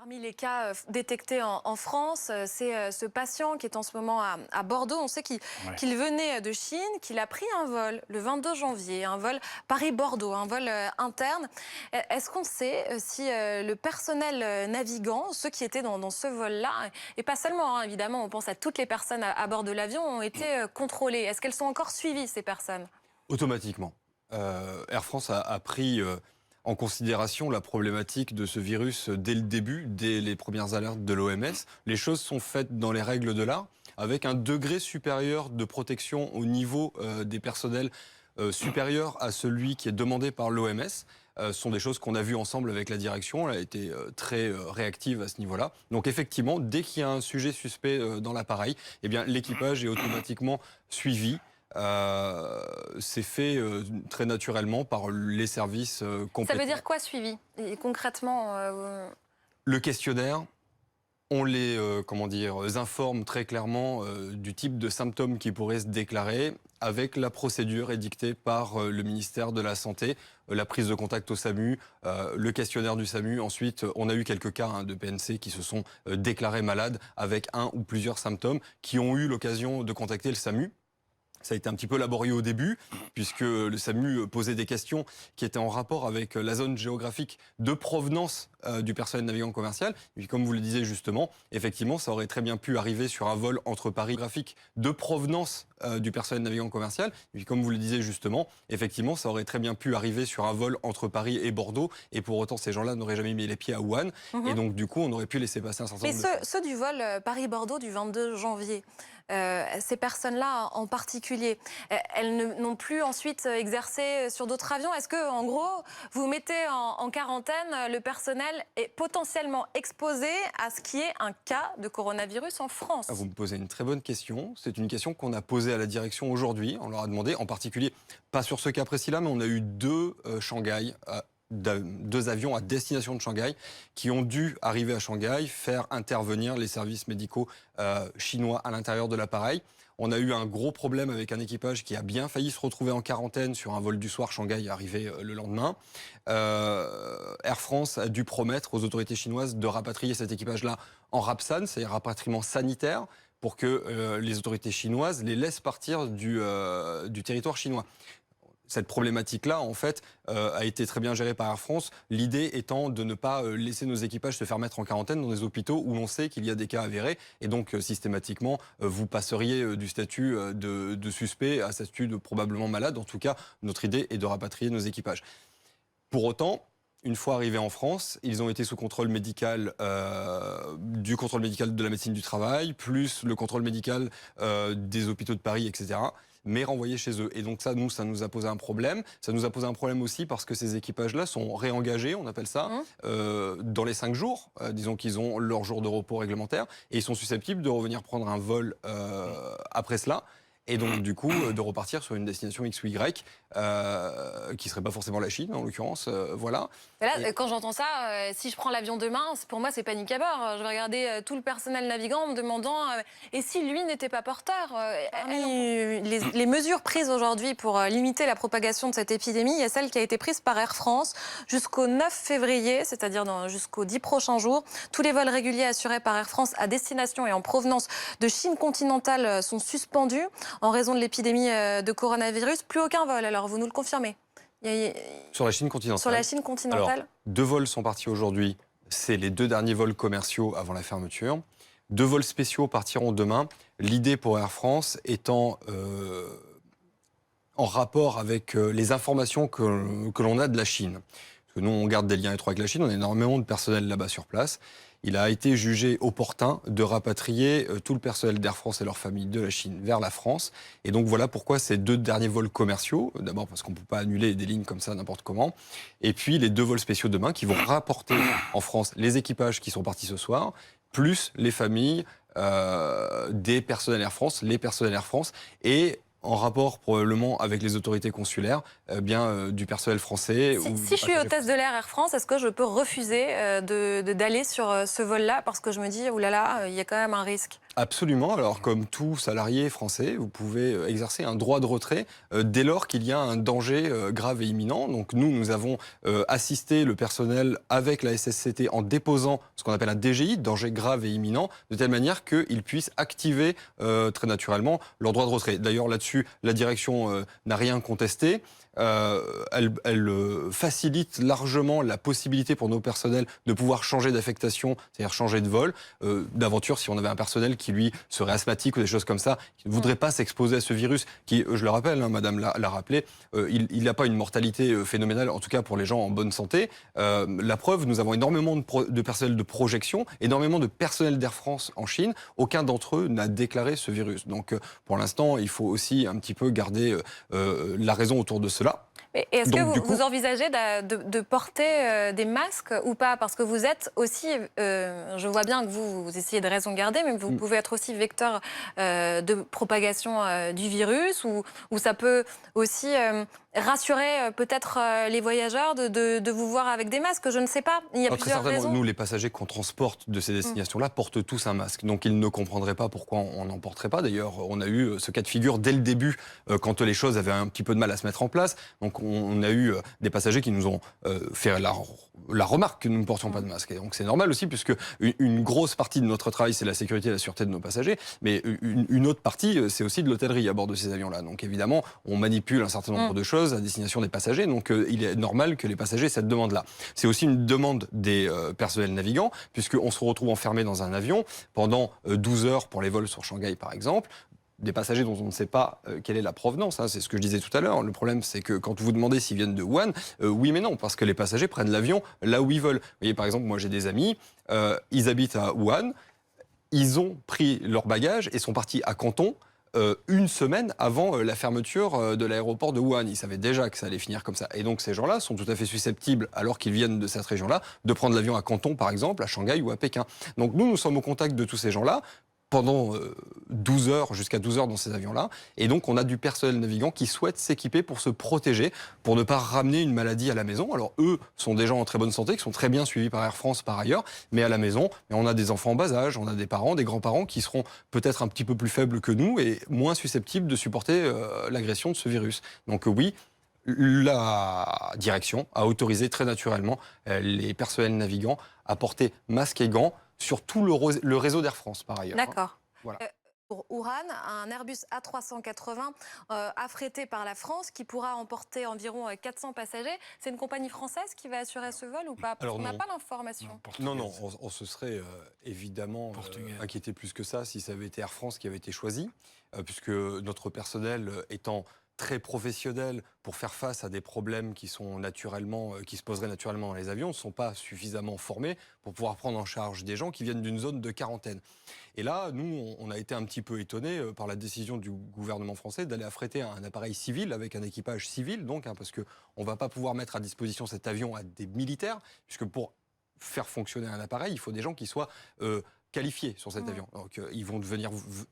Parmi les cas détectés en France, c'est ce patient qui est en ce moment à Bordeaux. On sait qu'il venait de Chine, qu'il a pris un vol le 22 janvier, un vol Paris-Bordeaux, un vol interne. Est-ce qu'on sait si le personnel navigant, ceux qui étaient dans ce vol-là, et pas seulement, hein, évidemment, on pense à toutes les personnes à bord de l'avion, ont été contrôlées? Est-ce qu'elles sont encore suivies, ces personnes? Automatiquement. Air France a pris en considération la problématique de ce virus dès le début, dès les premières alertes de l'OMS. Les choses sont faites dans les règles de l'art, avec un degré supérieur de protection au niveau des personnels supérieur à celui qui est demandé par l'OMS. Ce sont des choses qu'on a vues ensemble avec la direction. Elle a été très réactive à ce niveau-là. Donc effectivement, dès qu'il y a un sujet suspect dans l'appareil, eh bien l'équipage est automatiquement suivi. C'est fait très naturellement par les services Ça veut compétents. dire quoi, suivi? Et concrètement, Le questionnaire, on les informe très clairement du type de symptômes qui pourraient se déclarer, avec la procédure édictée par le ministère de la Santé, la prise de contact au SAMU, le questionnaire du SAMU. Ensuite, on a eu quelques cas de PNC qui se sont déclarés malades avec un ou plusieurs symptômes, qui ont eu l'occasion de contacter le SAMU. Ça a été un petit peu laborieux au début, puisque le SAMU posait des questions qui étaient en rapport avec la zone géographique de provenance du personnel navigant commercial. Et puis, comme vous le disiez justement, effectivement, ça aurait très bien pu arriver sur un vol entre Paris graphique de provenance du personnel navigant commercial. Et puis, comme vous le disiez justement, effectivement, ça aurait très bien pu arriver sur un vol entre Paris et Bordeaux. Et pour autant, ces gens-là n'auraient jamais mis les pieds à Wuhan. Et donc, du coup, on aurait pu laisser passer un certain mais nombre de... ceux du vol Paris-Bordeaux du 22 janvier, ces personnes-là en particulier, elles n'ont plus ensuite exercé sur d'autres avions. Est-ce que, en gros, vous mettez en quarantaine le personnel est potentiellement exposé à ce qui est un cas de coronavirus en France? Vous me posez une très bonne question. C'est une question qu'on a posée à la direction aujourd'hui. On leur a demandé, en particulier, pas sur ce cas précis-là, mais on a eu deux deux avions à destination de Shanghai qui ont dû arriver à Shanghai, faire intervenir les services médicaux chinois à l'intérieur de l'appareil. On a eu un gros problème avec un équipage qui a bien failli se retrouver en quarantaine sur un vol du soir. Shanghai est arrivé le lendemain. Air France a dû promettre aux autorités chinoises de rapatrier cet équipage-là en Rapsan, c'est-à-dire rapatriement sanitaire, pour que les autorités chinoises les laissent partir du territoire chinois. Cette problématique-là, en fait, a été très bien gérée par Air France. L'idée étant de ne pas laisser nos équipages se faire mettre en quarantaine dans des hôpitaux où l'on sait qu'il y a des cas avérés. Et donc, systématiquement, vous passeriez du statut de suspect à statut de probablement malade. En tout cas, notre idée est de rapatrier nos équipages. Pour autant, une fois arrivés en France, ils ont été sous contrôle médical, du contrôle médical de la médecine du travail, plus le contrôle médical des hôpitaux de Paris, etc., mais renvoyés chez eux. Et donc ça nous a posé un problème. Ça nous a posé un problème aussi parce que ces équipages-là sont réengagés, on appelle ça, dans les 5 jours. Disons qu'ils ont leur jour de repos réglementaire et ils sont susceptibles de revenir prendre un vol après cela. Et donc, du coup, de repartir sur une destination X ou Y, qui ne serait pas forcément la Chine, en l'occurrence. Voilà. Là, quand j'entends ça, si je prends l'avion demain, pour moi, c'est panique à bord. Je vais regarder tout le personnel navigant en me demandant et si lui n'était pas porteur les mesures prises aujourd'hui pour limiter la propagation de cette épidémie, il y a celle qui a été prise par Air France jusqu'au 9 février, c'est-à-dire jusqu'aux 10 prochains jours. Tous les vols réguliers assurés par Air France à destination et en provenance de Chine continentale sont suspendus en raison de l'épidémie de coronavirus. Plus aucun vol, alors vous nous le confirmez? Sur la Chine continentale. Sur la Chine continentale. Alors, 2 vols sont partis aujourd'hui. C'est les 2 derniers vols commerciaux avant la fermeture. 2 vols spéciaux partiront demain. L'idée pour Air France étant en rapport avec les informations que l'on a de la Chine. Parce que nous, on garde des liens étroits avec la Chine. On a énormément de personnel là-bas sur place. Il a été jugé opportun de rapatrier tout le personnel d'Air France et leurs familles de la Chine vers la France. Et donc voilà pourquoi ces 2 derniers vols commerciaux, d'abord parce qu'on ne peut pas annuler des lignes comme ça n'importe comment, et puis les 2 vols spéciaux demain qui vont rapporter en France les équipages qui sont partis ce soir, plus les familles des personnels Air France, les personnels Air France, et en rapport probablement avec les autorités consulaires, du personnel français. Si je suis hôtesse de l'air Air France, est-ce que je peux refuser d'aller sur ce vol-là parce que je me dis, oulala, il y a quand même un risque? Absolument. Alors, comme tout salarié français, vous pouvez exercer un droit de retrait dès lors qu'il y a un danger grave et imminent. Donc, nous avons assisté le personnel avec la SSCT en déposant ce qu'on appelle un DGI, danger grave et imminent, de telle manière qu'ils puissent activer très naturellement leur droit de retrait. D'ailleurs, là-dessus, la direction n'a rien contesté. Elle facilite largement la possibilité pour nos personnels de pouvoir changer d'affectation, c'est-à-dire changer de vol, d'aventure si on avait un personnel qui lui serait asthmatique ou des choses comme ça, qui ne voudrait pas s'exposer à ce virus, qui, je le rappelle, hein, Madame l'a rappelé, il n'a pas une mortalité phénoménale, en tout cas pour les gens en bonne santé. La preuve, nous avons énormément de personnel de projection, énormément de personnel d'Air France en Chine. Aucun d'entre eux n'a déclaré ce virus. Donc pour l'instant, il faut aussi un petit peu garder la raison autour de cela. Est-ce que vous envisagez de porter des masques ou pas? Parce que vous êtes aussi, je vois bien que vous essayez de raison garder, mais vous pouvez être aussi vecteur de propagation du virus, ou ça peut aussi rassurer peut-être les voyageurs de vous voir avec des masques. Je ne sais pas, il y a plusieurs raisons. Nous, les passagers qu'on transporte de ces destinations-là portent tous un masque. Donc ils ne comprendraient pas pourquoi on n'en porterait pas. D'ailleurs, on a eu ce cas de figure dès le début, quand les choses avaient un petit peu de mal à se mettre en place. Donc on a eu des passagers qui nous ont fait la remarque que nous ne portions pas de masque. Et donc c'est normal aussi, puisque une grosse partie de notre travail, c'est la sécurité et la sûreté de nos passagers. Mais une autre partie, c'est aussi de l'hôtellerie à bord de ces avions-là. Donc évidemment, on manipule un certain nombre de choses à destination des passagers. Donc il est normal que les passagers aient cette demande-là. C'est aussi une demande des personnels navigants, puisqu'on se retrouve enfermé dans un avion pendant 12 heures pour les vols sur Shanghai, par exemple. Des passagers dont on ne sait pas quelle est la provenance, hein, c'est ce que je disais tout à l'heure. Le problème, c'est que quand vous demandez s'ils viennent de Wuhan, oui mais non, parce que les passagers prennent l'avion là où ils veulent. Vous voyez, par exemple, moi j'ai des amis, ils habitent à Wuhan, ils ont pris leur bagage et sont partis à Canton une semaine avant la fermeture de l'aéroport de Wuhan. Ils savaient déjà que ça allait finir comme ça. Et donc ces gens-là sont tout à fait susceptibles, alors qu'ils viennent de cette région-là, de prendre l'avion à Canton, par exemple, à Shanghai ou à Pékin. Donc nous sommes au contact de tous ces gens-là pendant 12 heures, jusqu'à 12 heures dans ces avions-là. Et donc, on a du personnel navigant qui souhaite s'équiper pour se protéger, pour ne pas ramener une maladie à la maison. Alors, eux sont des gens en très bonne santé, qui sont très bien suivis par Air France par ailleurs, mais à la maison, on a des enfants en bas âge, on a des parents, des grands-parents qui seront peut-être un petit peu plus faibles que nous et moins susceptibles de supporter l'agression de ce virus. Donc oui, la direction a autorisé très naturellement les personnels navigants à porter masques et gants sur tout le réseau d'Air France, par ailleurs. D'accord. Voilà. Pour Uran, un Airbus A380 affrété par la France qui pourra emporter environ 400 passagers. C'est une compagnie française qui va assurer ce vol ou pas? Parce qu'on n'a pas l'information. Non, on se serait évidemment inquiété plus que ça si ça avait été Air France qui avait été choisi, puisque notre personnel étant très professionnels pour faire face à des problèmes qui sont naturellement, qui se poseraient naturellement dans les avions, ne sont pas suffisamment formés pour pouvoir prendre en charge des gens qui viennent d'une zone de quarantaine. Et là, nous, on a été un petit peu étonnés par la décision du gouvernement français d'aller affréter un appareil civil avec un équipage civil, donc, parce qu'on ne va pas pouvoir mettre à disposition cet avion à des militaires, puisque pour faire fonctionner un appareil, il faut des gens qui soient qualifiés sur cet avion. Donc, ils vont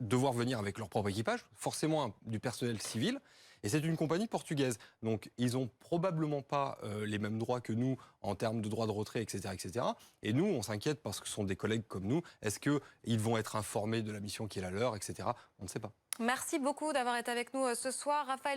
devoir venir avec leur propre équipage, forcément du personnel civil. Et c'est une compagnie portugaise. Donc, ils n'ont probablement pas les mêmes droits que nous en termes de droits de retrait, etc., etc. Et nous, on s'inquiète parce que ce sont des collègues comme nous. Est-ce qu'ils vont être informés de la mission qui est la leur, etc. On ne sait pas. Merci beaucoup d'avoir été avec nous ce soir, Raphaël.